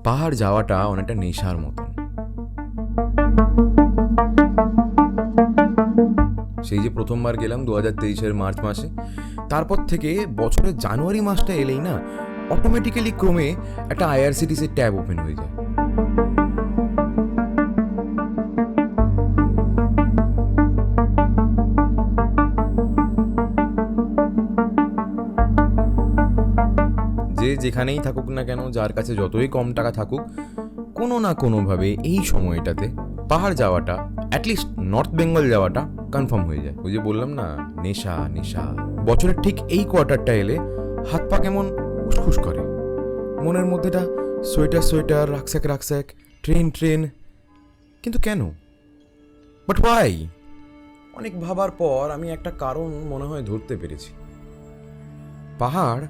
পাহাড় যাওয়াটা অনেকটা নেশার মতন। সেই যে প্রথমবার গেলাম 2023-এর মার্চ মাসে, তারপর থেকে বছরের জানুয়ারি মাসটা এলেই না অটোমেটিক্যালি ক্রমে একটা আইআরসিটিসির ট্যাব ওপেন হয়ে যায়। যে যেখানেই থাকুক না কেন, যার কাছে যতই কম টাকা থাকুক, কোনো না কোনোভাবে এই সময়টাতে পাহাড় যাওয়াটা, অ্যাটলিস্ট নর্থ বেঙ্গল যাওয়াটা কনফার্ম হয়ে যায়। ওই যে বললাম না, নেশা নেশা। বছরের ঠিক এই কোয়ার্টারটা এলে হাত পা কেমন উসখুস করে, মনের মধ্যেটা sweater sweater, rucksack rucksack, train train. কিন্তু কেন? But why? অনেক ভাবার পর আমি একটা কারণ মনে হয় ধরতে পেরেছি। পাহাড়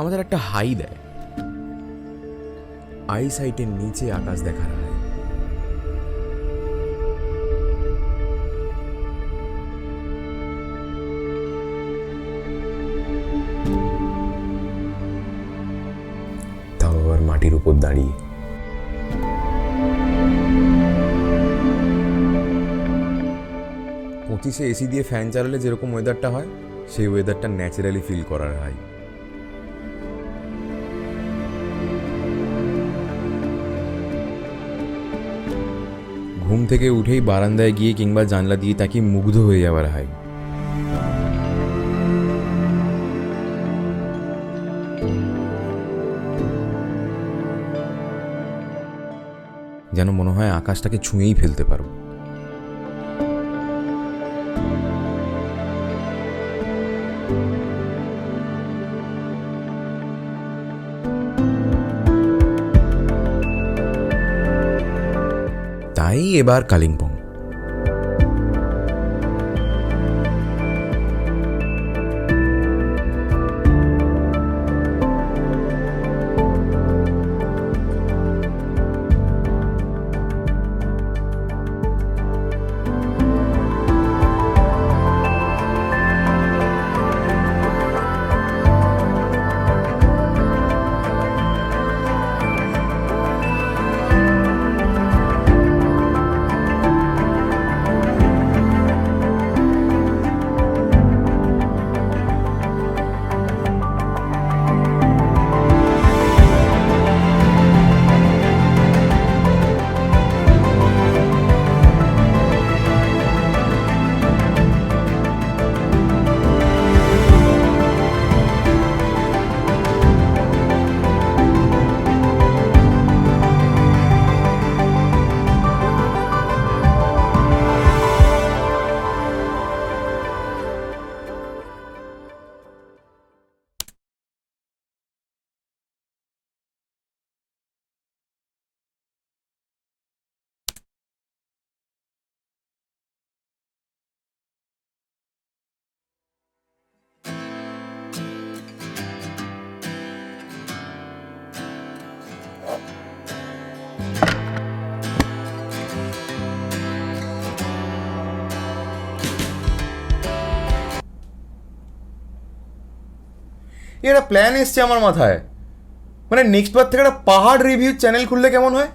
আমাদের একটা হাই দেয়, আইসাইটের নিচে আকাশ দেখার হাই। তাও আবার মাটির উপর দাঁড়িয়ে। পঁচিশে এসি দিয়ে ফ্যান চালালে যেরকম ওয়েদারটা হয়, সেই ওয়েদারটা ন্যাচারালি ফিল করার হাই। ঘুম থেকে উঠেই বারান্দায় গিয়ে কিংবা জানলা দিয়ে তাকিয়ে মুগ্ধ হয়ে যাওয়ার হাই। যেন মনে হয় আকাশটাকে ছুঁয়েই ফেলতে পারবো। তাই এবার কালিম্পং। একটা প্ল্যান এসছে আমার মাথায়, মানে নেক্সট বার থেকে একটা পাহাড় রিভিউ চ্যানেল খুললে কেমন হয়?